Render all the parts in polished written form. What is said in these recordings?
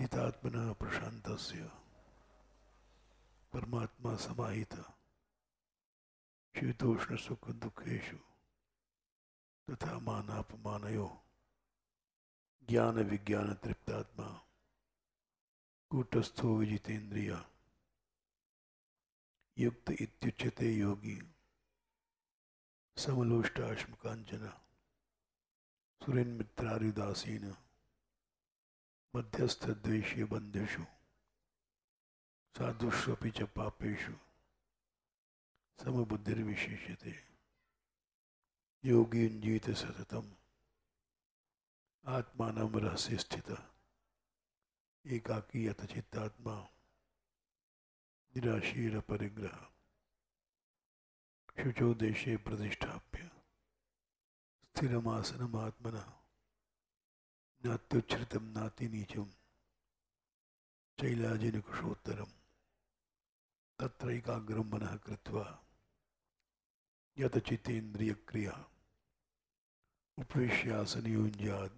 जितात्मनः प्रशान्तस्य परमात्मा समाहितः शीतोष्ण सुख दुखेषु तथा मानापमानयोः ज्ञान विज्ञान तृप्तात्मा कूटस्थो विजितेन्द्रियः युक्त इत्युच्यते योगी समलोष्टाश्मकाञ्चन सुरेन्मित्रार्युदासीन मध्यस्थद्वेष्य बन्धुषु साधुष्वपि च पापेषु समबुद्धिर्विशिष्यते योगी युञ्जीत सततम् आत्मानं रहस्य स्थितः एकाकी यतचित्तात्मा निराशीर परिग्रह शुचो देशे प्रतिष्ठाप्य स्थिरमासनमात्मनः नात्युच्छ्रितं नातिनीचं चैलाजिनकुशोत्तरम् तत्रैकाग्रं मनः कृत्वा यतचित्तेन्द्रियक्रिया उपविश्यासने युञ्जात्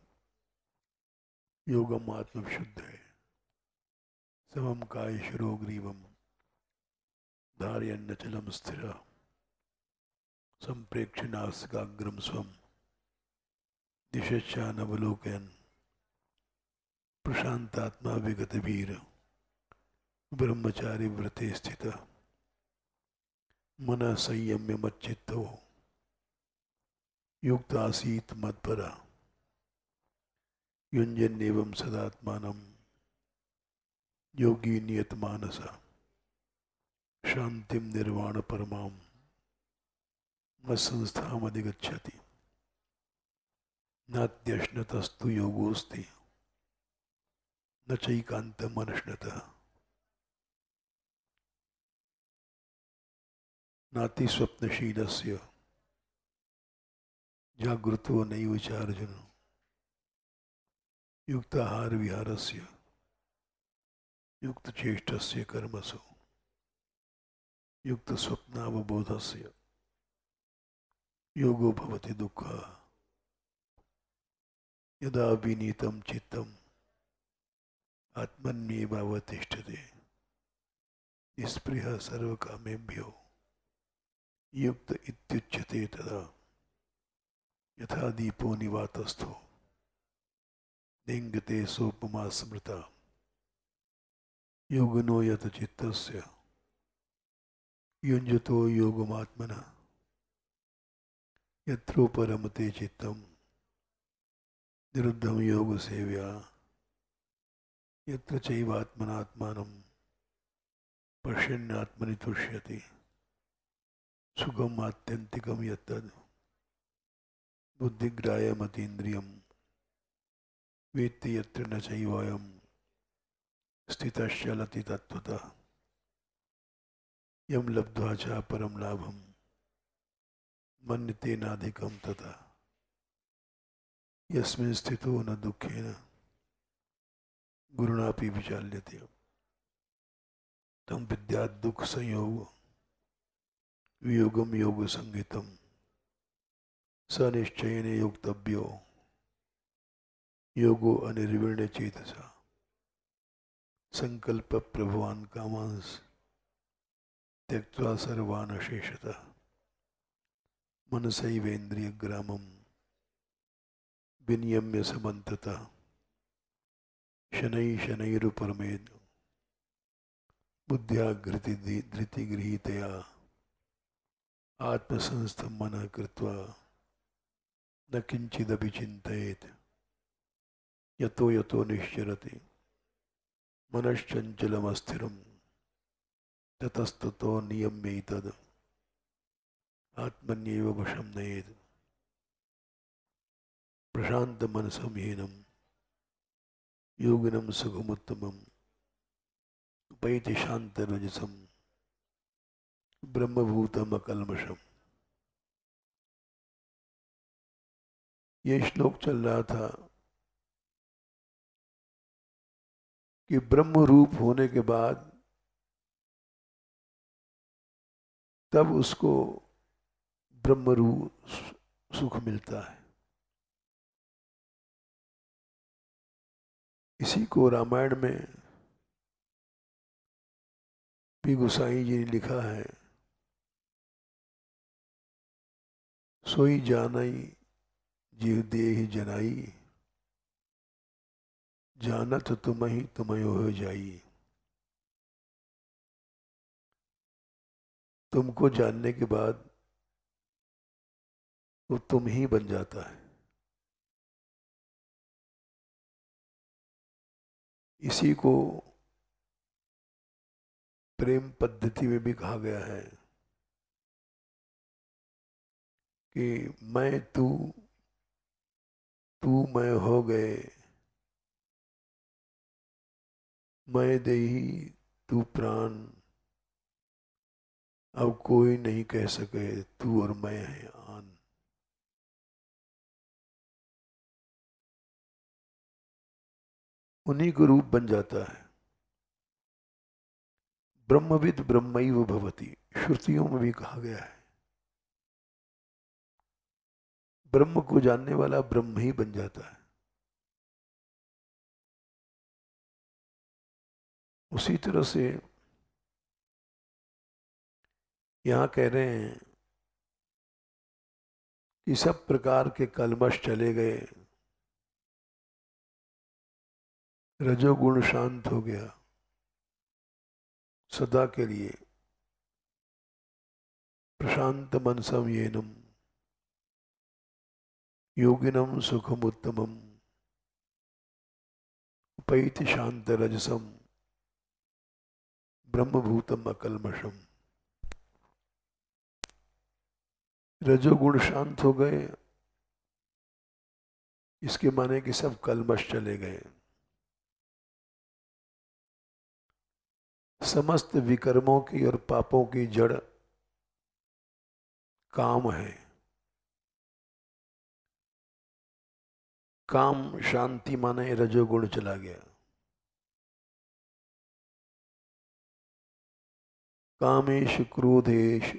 योगम् आत्मविशुद्धये समं कायशिरोग्रीवं धारयन्नचलं स्थिरः सम्प्रेक्ष्य नासिकाग्रं स्वं दिशश्चानवलोकयन् प्रशान्तात्मा विगतवीर ब्रह्मचारी व्रते स्थितः मनः संयम्य मच्चित्तो युक्त आसीत् मत्परा युञ्जन्नेवं सदात्मानं योगी नियतमानसः शान्तिं निर्वाण परमां मत्संस्थामधिगच्छति नात्यश्नतस्तु योगोऽस्ति न चैकान्तमनश्नतः नातिस्वप्नशीलस्य जागृतो नैव चार्जुन युक्ताहार विहारस्य युक्तचेष्टस्य कर्मसु युक्तस्वप्नावबोधस्य योगो भवति दुःखः यदा विनीतं चित्तम् आत्मन्येवावतिष्ठते निःस्पृहः सर्वकामेभ्यो युक्त इत्युच्यते तदा यथा दीपो निवातस्थो निङ्गते सोपमा स्मृता योगिनो यतचित्तस्य युञ्जतो योगमात्मनः यत्रोपरमते चित्तं निरुद्धं योगसेव्या यत्र चैवात्मनात्मानं पश्यन्नात्मनि तुष्यति सुखम् आत्यन्तिकं यत्तद् बुद्धिग्राह्यमतीन्द्रियं वेत्ति यत्र न चैवायं स्थितश्चलति तत्त्वतः यं लब्ध्वा च परं लाभं मन्यते नाधिकं ततः यस्मिन् स्थितो न दुःखेन गुरुणापि विचाल्यते तं विद्यात् दुःख संयोग वियोगम योग संगीतम स निश्चयेन योक्तव्यो योगो अनिर्विण्य चेतसा संकल्प प्रभवान कामांस त्यक्त्वा सर्वान् शेषतः मनसैवेन्द्रिय ग्रामं विनियम्य समन्ततः शनैः शनैरुपरमेद बुद्ध्या धृतिगृहीतया आत्मसंस्थं मनः कृत्वा न किंचिदपि चिन्तयेत् यतो यतो निश्चरति मनश्चञ्चलमस्थिरं ततस्ततो नियम्यैतद् आत्मन्येव वशं नयेत् प्रशान्तमनसं हीनं योगिनं सुखमुत्तमम् उपैति शान्तरजसं ब्रह्मभूतमकल्मषम्। ये श्लोक चल रहा था कि ब्रह्म रूप होने के बाद तब उसको ब्रह्म रूप सुख मिलता है। इसी को रामायण में भी गोसाई जी ने लिखा है, सोई जानई जीव देहि जनाई, जानत तुमहि तुमयो हो जाई। तुमको जानने के बाद वो तुम ही बन जाता है। इसी को प्रेम पद्धति में भी कहा गया है कि मैं तू, तू मैं हो गए, मैं देही तू प्राण, अब कोई नहीं कह सके तू और मैं है आन। उन्हीं को रूप बन जाता है। ब्रह्मविद ब्रह्मैव भवति, श्रुतियों में भी कहा गया है, ब्रह्म को जानने वाला ब्रह्म ही बन जाता है। उसी तरह से यहां कह रहे हैं कि सब प्रकार के कलमश चले गए, रजोगुण शांत हो गया सदा के लिए। प्रशांत मन संयेनम योगिनम सुखम उत्तमम, उपैति शांत रजसम ब्रह्मभूतम अकल्मषम। रजोगुण शांत हो गए, इसके माने कि सब कलमश चले गए, समस्त विकर्मों की और पापों की जड़ काम है। काम शांति माने रजोगुण चला गया। कामेश क्रोधेश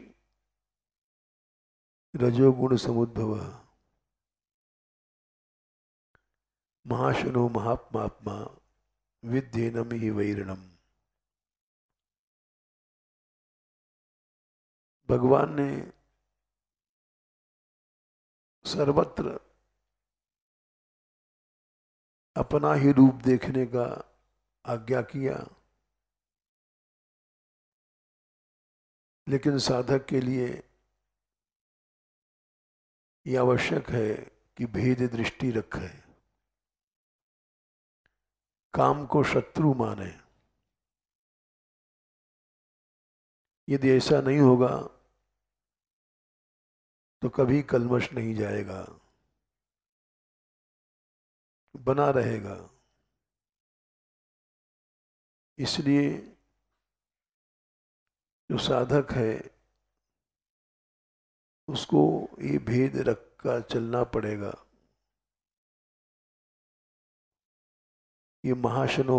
रजोगुण समुद्भव, महाशनो महात्मात्मा विद्येनम ही वैरणम। भगवान ने सर्वत्र अपना ही रूप देखने का आज्ञा किया, लेकिन साधक के लिए यह आवश्यक है कि भेद दृष्टि रखे, काम को शत्रु माने। यदि ऐसा नहीं होगा तो कभी कलमश नहीं जाएगा, बना रहेगा। इसलिए जो साधक है उसको ये भेद रख कर चलना पड़ेगा। ये महाशनो,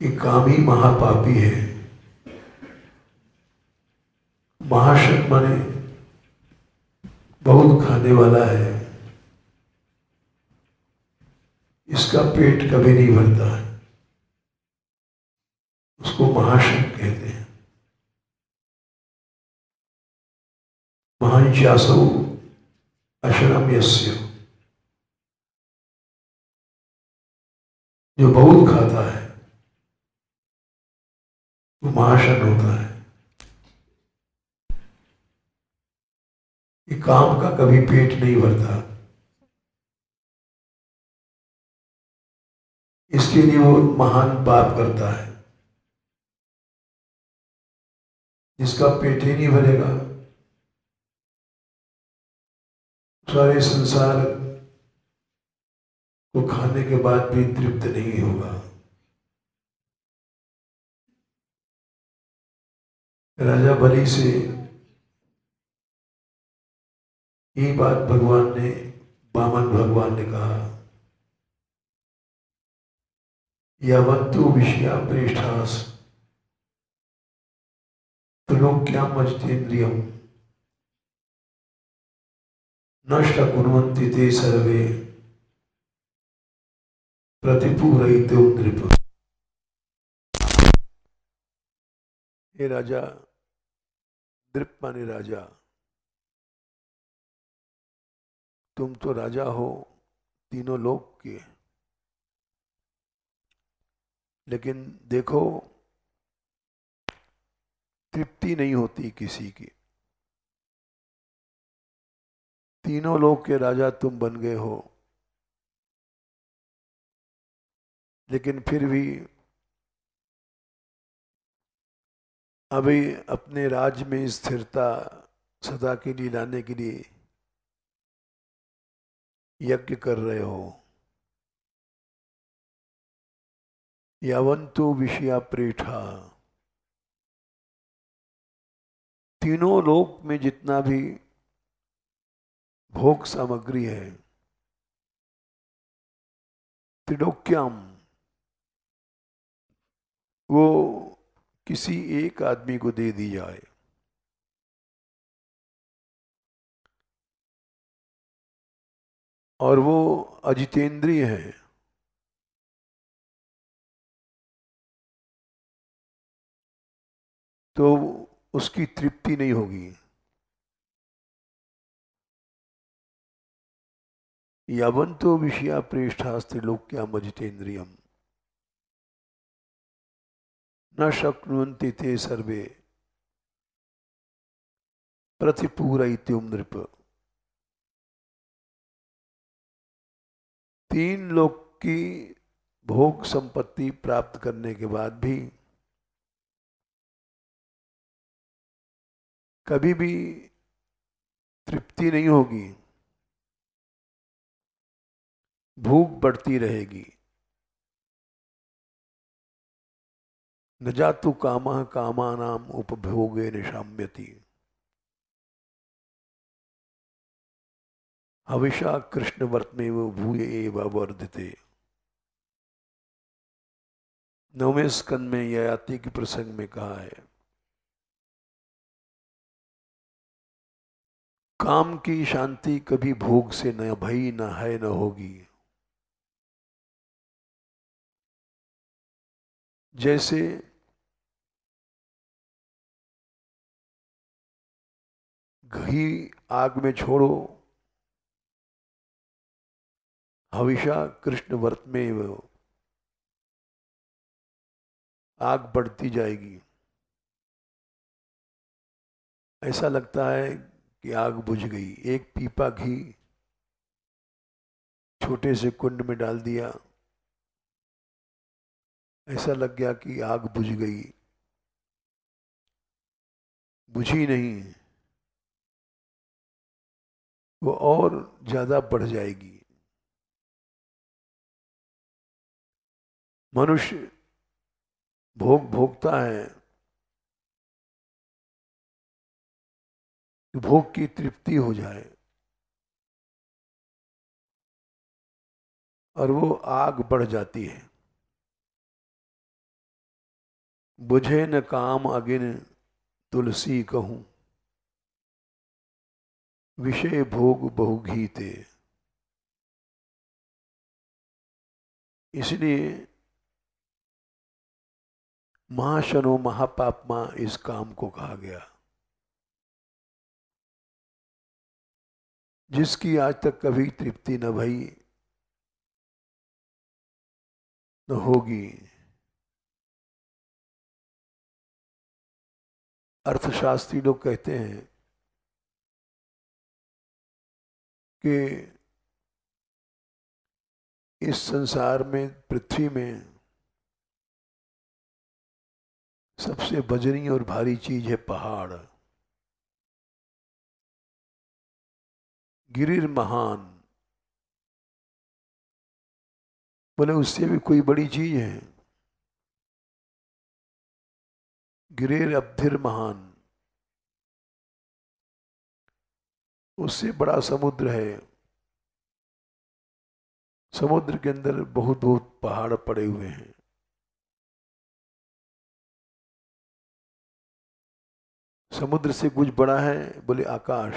ये कामी महापापी है। महाशन माने बहुत खाने वाला है, इसका पेट कभी नहीं भरता है, उसको महाशन कहते हैं। महांशासो अशनम यस्य, जो बहुत खाता है वो महाशन होता है। ये काम का कभी पेट नहीं भरता, इसके लिए वो महान पाप करता है। जिसका पेट ही नहीं भरेगा, सारे संसार को खाने के बाद भी तृप्त नहीं होगा। राजा बलि से यही बात भगवान ने, वामन भगवान ने कहा, यावन्तु विषया प्रेष्ठास त्रिलोक्याम अजितेन्द्रियम नष्ट कुर्वन्ति ते सर्वे प्रतिपूरयितुं नृप। हे राजा, नृप माने राजा, तुम तो राजा हो तीनों लोक के, लेकिन देखो तृप्ति नहीं होती किसी की। तीनों लोक के राजा तुम बन गए हो, लेकिन फिर भी अभी अपने राज्य में स्थिरता सदा के लिए लाने के लिए यज्ञ कर रहे हो। यावंतो विषया प्रेठा, तीनों लोक में जितना भी भोग सामग्री है, त्रिलोक्याम, वो किसी एक आदमी को दे दी जाए। और वो अजितेंद्रिय है, तो उसकी तृप्ति नहीं होगी। यावंतो विषया प्रेष्ठास्त्रिलोक्याम अजितेंद्रियम न शक्नुवन्ति ते सर्वे प्रतिपूरयितुं नृप। तीन लोक की भोग संपत्ति प्राप्त करने के बाद भी कभी भी तृप्ति नहीं होगी, भूख बढ़ती रहेगी। न जातु कामः कामानाम उपभोगे निशाम्यति, हविषा कृष्ण वर्तमेव भूय एव वर्धते। 9वें स्कंद में ययाति के प्रसंग में कहा है, काम की शांति कभी भोग से न भई न है न होगी। जैसे घी आग में छोड़ो, हविषा कृष्ण वर्त में आग बढ़ती जाएगी। ऐसा लगता है कि आग बुझ गई। एक पीपा घी छोटे से कुंड में डाल दिया, ऐसा लग गया कि आग बुझ गई, बुझी नहीं, वो और ज्यादा बढ़ जाएगी। मनुष्य भोग भोगता है, भोग की तृप्ति हो जाए, और वो आग बढ़ जाती है। बुझे न काम अगिन तुलसी कहूं, विषय भोग बहु घीते। इसलिए महाशनो महापापमा इस काम को कहा गया। जिसकी आज तक कभी तृप्ति न भई न होगी। अर्थशास्त्री लोग कहते हैं कि इस संसार में, पृथ्वी में सबसे वजनी और भारी चीज है पहाड़। गिरिर महान, बोले उससे भी कोई बड़ी चीज है। गिरिर अब्धिर महान, उससे बड़ा समुद्र है। समुद्र के अंदर बहुत बहुत पहाड़ पड़े हुए हैं। समुद्र से कुछ बड़ा है, बोले आकाश।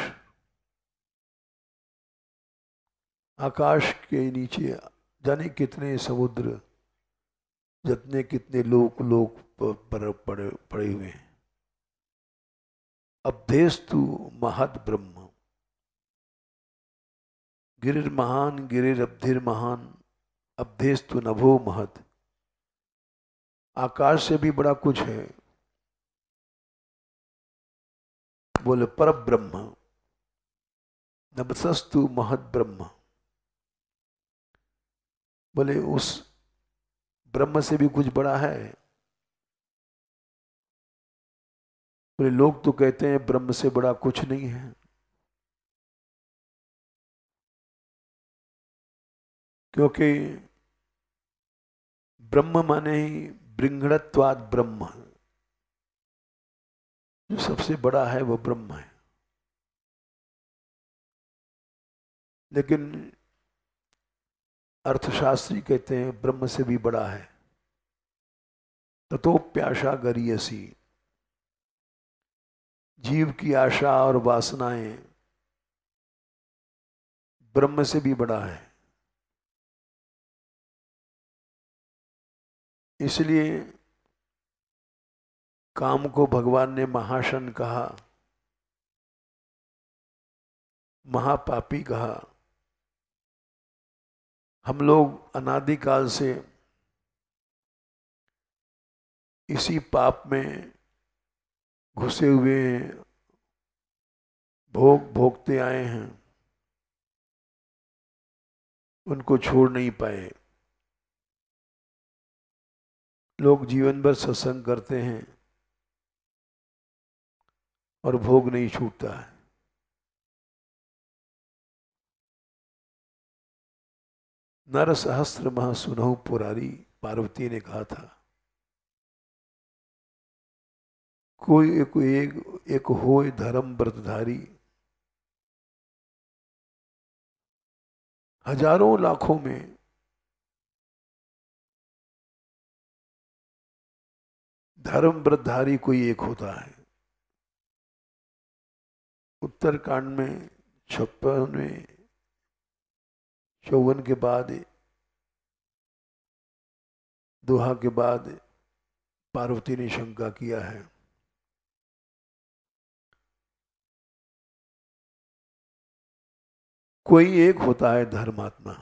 आकाश के नीचे जाने कितने समुद्र, जितने कितने लोक लोक पर पड़े हुए हैं। अब्धेस्तु महद ब्रह्म, गिरिर्महान गिरिरब्धिर्महान, अब्धेस्तु नभो महत। आकाश से भी बड़ा कुछ है, बोले पर ब्रह्म। नभसस्तु महद ब्रह्म, बोले उस ब्रह्म से भी कुछ बड़ा है। बोले लोग तो कहते हैं ब्रह्म से बड़ा कुछ नहीं है, क्योंकि ब्रह्म माने ही बृंहणत्वाद ब्रह्म, जो सबसे बड़ा है वो ब्रह्म है। लेकिन अर्थशास्त्री कहते हैं ब्रह्म से भी बड़ा है। ततोप्याशा गरीयसी, जीव की आशा और वासनाएं ब्रह्म से भी बड़ा है। इसलिए काम को भगवान ने महाशन कहा, महापापी कहा। हम लोग अनादिकाल से इसी पाप में घुसे हुए हैं, भोग भोगते आए हैं, उनको छोड़ नहीं पाए। लोग जीवन भर सत्संग करते हैं और भोग नहीं छूटता है। नर सहस्त्र मह सुनहु पुरारी, पार्वती ने कहा था। कोई एक होए धर्म व्रतधारी, हजारों लाखों में धर्म व्रतधारी कोई एक होता है। उत्तरकांड में 56वें चौवन के बाद, दोहा के बाद पार्वती ने शंका किया है। कोई एक होता है धर्मात्मा,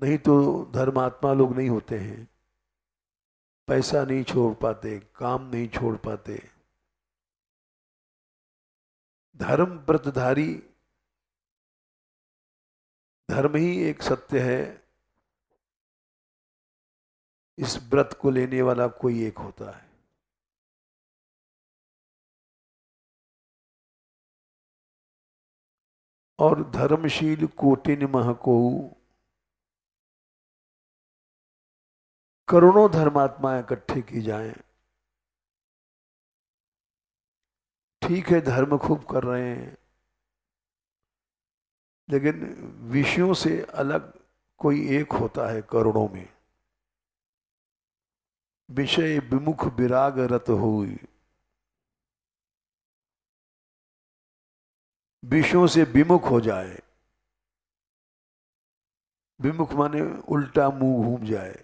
नहीं तो धर्मात्मा लोग नहीं होते हैं। पैसा नहीं छोड़ पाते, काम नहीं छोड़ पाते। धर्म व्रतधारी, धर्म ही एक सत्य है। इस व्रत को लेने वाला कोई एक होता है। और धर्मशील कोटिन महकोऊ, करोड़ों धर्मात्माएं इकट्ठे की जाएं, ठीक है धर्म खूब कर रहे हैं, लेकिन विषयों से अलग कोई एक होता है करोड़ों में। विषय विमुख विराग रत हुई, विषयों से विमुख हो जाए। विमुख माने उल्टा मुंह घूम जाए,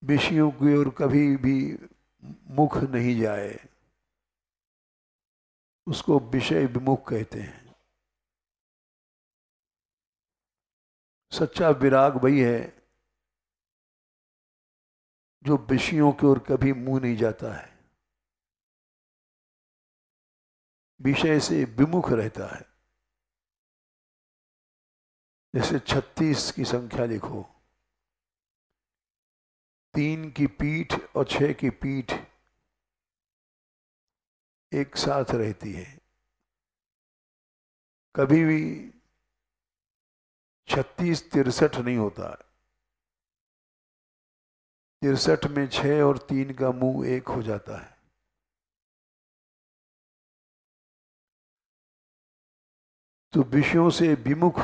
विषयों की ओर कभी भी मुख नहीं जाए, उसको विषय विमुख कहते हैं। सच्चा विराग वही है जो विषयों की ओर कभी मुंह नहीं जाता है, विषय से विमुख रहता है। जैसे 36 की संख्या लिखो, 3 की पीठ और 6 की पीठ एक साथ रहती है। कभी भी 36 63 नहीं होता। 63 में 6 और 3 का मुंह एक हो जाता है। तो विषयों से विमुख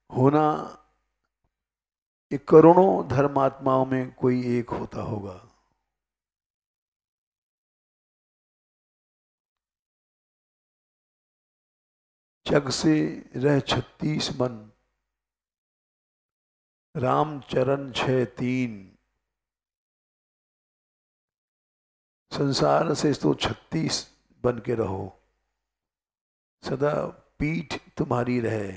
होना, ये करोड़ों धर्मात्माओं में कोई एक होता होगा। जग से रह 36 मन, राम चरण 6 3। संसार से तो 36 बन के रहो, सदा पीठ तुम्हारी रहे,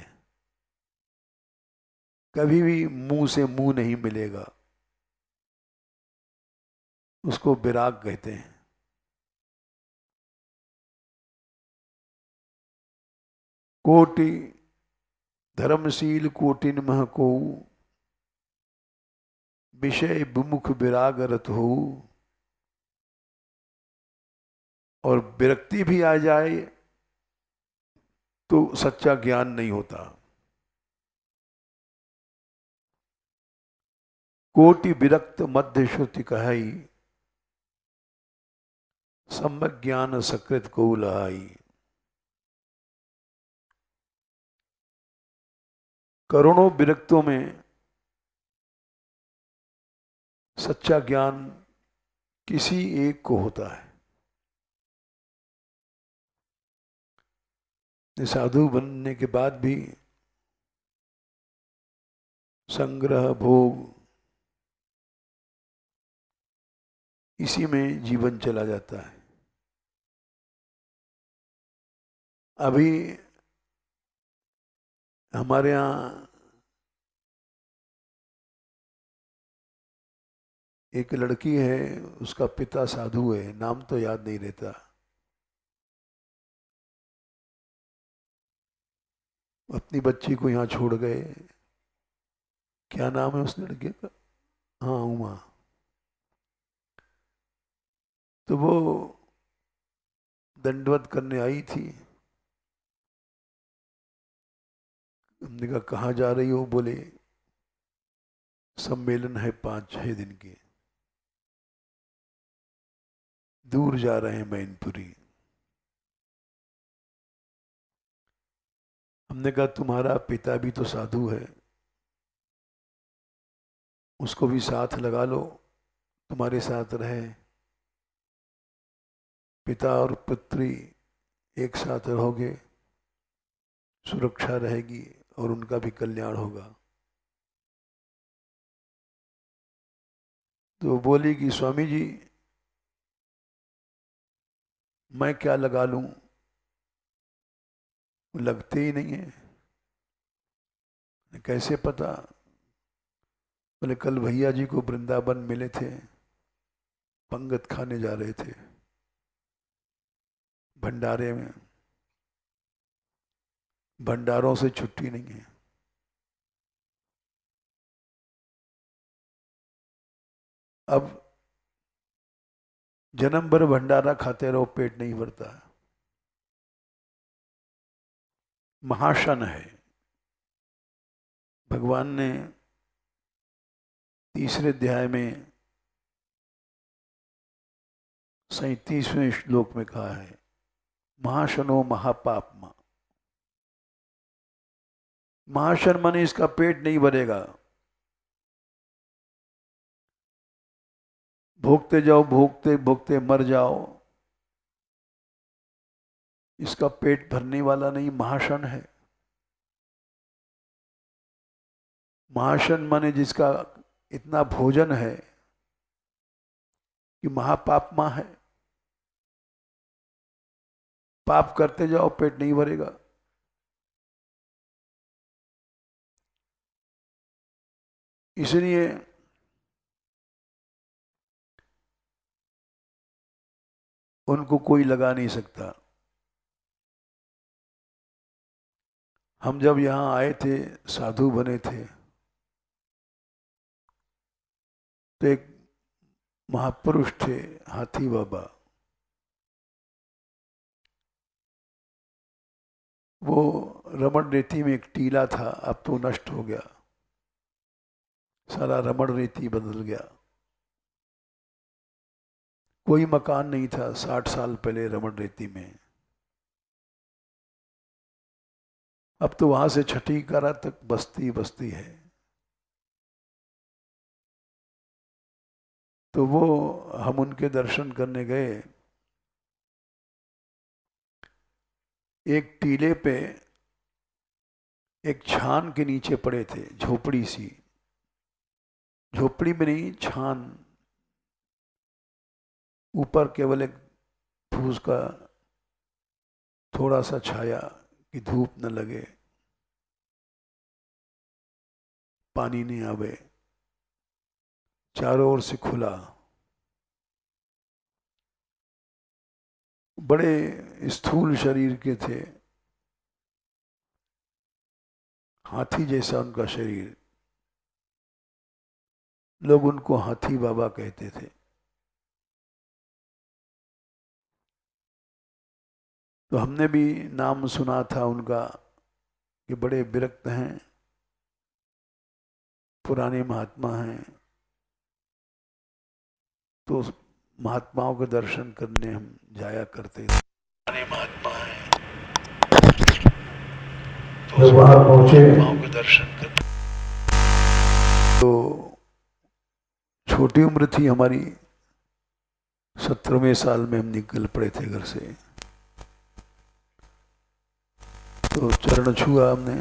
कभी भी मुंह से मुंह नहीं मिलेगा, उसको विराग कहते हैं। कोटि धर्मशील कोटिन मह को, विषय विमुख विराग रत हो। और विरक्ति भी आ जाए तो सच्चा ज्ञान नहीं होता। कोटि विरक्त मध्य श्रुति कहाई, सम्यक ज्ञान सकृत को लहाई। करोड़ों विरक्तों में सच्चा ज्ञान किसी एक को होता है। साधु बनने के बाद भी संग्रह भोग इसी में जीवन चला जाता है। अभी हमारे यहाँ एक लड़की है, उसका पिता साधु है, नाम तो याद नहीं रहता। अपनी बच्ची को यहाँ छोड़ गए। क्या नाम है उस लड़के का? हाँ, उमा। तो वो दंडवत करने आई थी। हमने कहा कहाँ जा रही हो? बोले सम्मेलन है 5-6 दिन के, दूर जा रहे हैं मैनपुरी। हमने कहा तुम्हारा पिता भी तो साधु है, उसको भी साथ लगा लो, तुम्हारे साथ रहे, पिता और पुत्री एक साथ रहोगे, सुरक्षा रहेगी और उनका भी कल्याण होगा। तो बोली कि स्वामी जी मैं क्या लगा लूं, लगते ही नहीं है। कैसे पता? बोले कल भैया जी को वृंदावन मिले थे, पंगत खाने जा रहे थे भंडारे में, भंडारों से छुट्टी नहीं है। अब जन्म भर भंडारा खाते रहो, पेट नहीं भरता। महाशन है। भगवान ने 3रे अध्याय में 37वें श्लोक में कहा है, महाशनो महापापमा। महाशन माने इसका पेट नहीं भरेगा, भोगते जाओ, भोगते भोगते मर जाओ, इसका पेट भरने वाला नहीं, महाशन है। महाशन माने जिसका इतना भोजन है कि महापापमा है। पाप करते जाओ, पेट नहीं भरेगा। इसलिए उनको कोई लगा नहीं सकता। हम जब यहाँ आए थे, साधु बने थे, तो एक महापुरुष थे, हाथी बाबा। वो रमण रेती में एक टीला था, अब तो नष्ट हो गया, सारा रमण रेती बदल गया। कोई मकान नहीं था 60 साल पहले रमण रेती में। अब तो वहां से छठीकारा तक बस्ती बस्ती है। तो वो हम उनके दर्शन करने गए। एक टीले पे एक छान के नीचे पड़े थे, झोपड़ी सी, झोपड़ी में नहीं, छान, ऊपर केवल एक फूस का थोड़ा सा छाया कि धूप न लगे, पानी नहीं आवे, चारों ओर से खुला, बड़े स्थूल शरीर के थे, हाथी जैसा उनका शरीर, लोग उनको हाथी बाबा कहते थे। तो हमने भी नाम सुना था उनका कि बड़े विरक्त हैं, पुराने महात्मा हैं, तो उस महात्माओं के दर्शन करने हम जाया करते थे। पुराने महात्मा हैं, तो वहां पहुंचे, महात्माओं के दर्शन करते। तो छोटी उम्र थी हमारी, 17वें साल में हम निकल पड़े थे घर से। तो चरण छुआ हमने,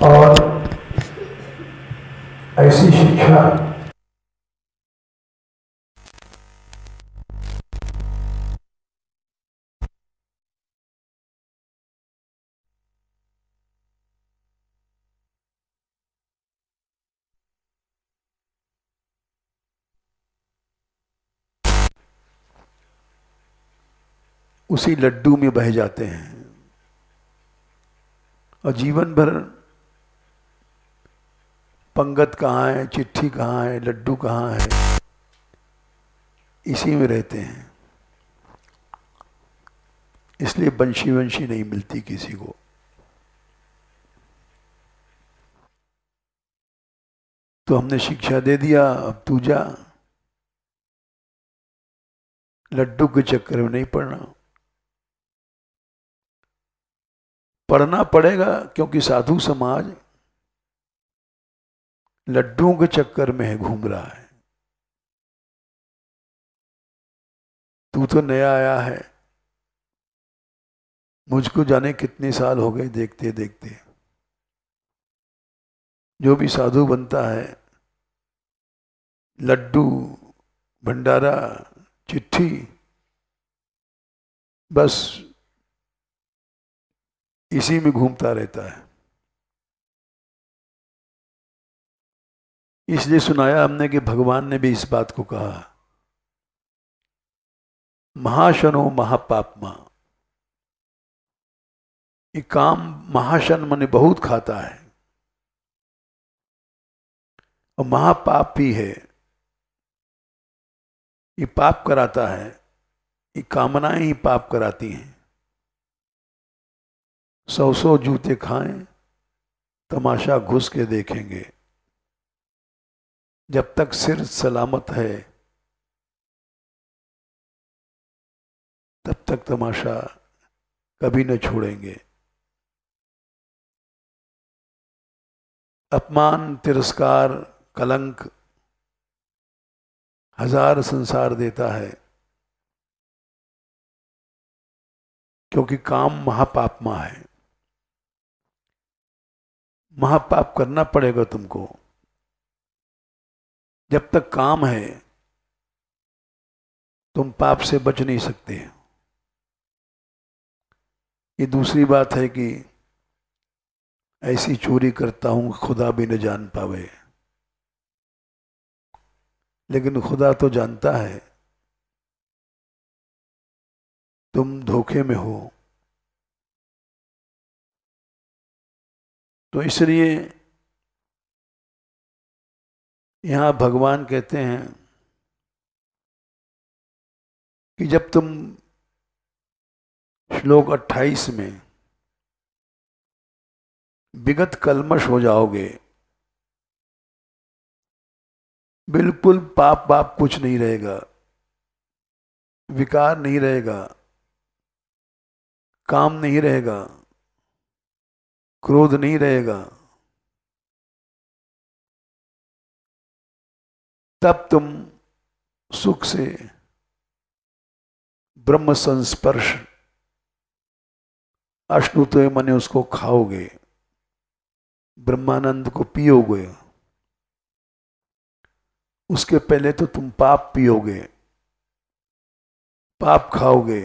और ऐसी शिक्षा उसी लड्डू में बह जाते हैं और जीवन भर पंगत कहाँ है, चिट्ठी कहाँ है, लड्डू कहाँ है, इसी में रहते हैं। इसलिए बंशी वंशी नहीं मिलती किसी को। तो हमने शिक्षा दे दिया, अब तू जा, लड्डू के चक्कर में नहीं पड़ना। पढ़ना पड़ेगा क्योंकि साधु समाज लड्डुओं के चक्कर में है, घूम रहा है। तू तो नया आया है, मुझको जाने कितने साल हो गए देखते देखते। जो भी साधु बनता है, लड्डू, भंडारा, चिट्ठी, बस इसी में घूमता रहता है। इसलिए सुनाया हमने कि भगवान ने भी इस बात को कहा, महाशनो महापापमा। ये काम महाशन माने बहुत खाता है और महापाप भी है। ये पाप कराता है, ये कामनाएं ही पाप कराती हैं। 100 जूते खाएं, तमाशा घुस के देखेंगे। जब तक सिर सलामत है तब तक तमाशा कभी न छोड़ेंगे। अपमान, तिरस्कार, कलंक 1000 संसार देता है, क्योंकि काम महापापमा है। महापाप करना पड़ेगा तुमको। जब तक काम है तुम पाप से बच नहीं सकते। ये दूसरी बात है कि ऐसी चोरी करता हूं खुदा भी न जान पावे, लेकिन खुदा तो जानता है तुम धोखे में हो। तो इसलिए यहां भगवान कहते हैं कि जब तुम श्लोक 28 में विगत कलमश हो जाओगे, बिल्कुल पाप पाप कुछ नहीं रहेगा, विकार नहीं रहेगा, काम नहीं रहेगा, क्रोध नहीं रहेगा, तब तुम सुख से ब्रह्म संस्पर्श अश्नुते मने उसको खाओगे, ब्रह्मानंद को पियोगे। उसके पहले तो तुम पाप पियोगे, पाप खाओगे,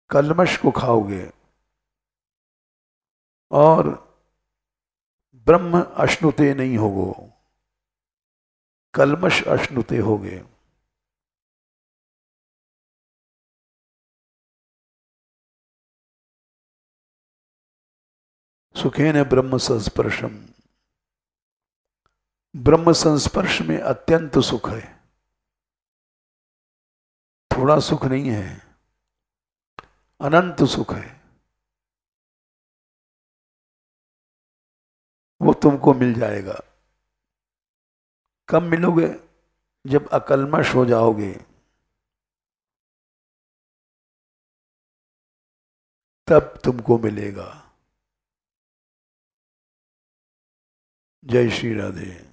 कलमश को खाओगे और ब्रह्म अश्नुते नहीं होगो, कलमश अश्नुते होगे। सुखेन ब्रह्म संस्पर्शम, ब्रह्म संस्पर्श में अत्यंत सुख है, थोड़ा सुख नहीं है, अनंत सुख है। वो तुमको मिल जाएगा। कब मिलोगे? जब अकलमश हो जाओगे, तब तुमको मिलेगा। जय श्री राधे।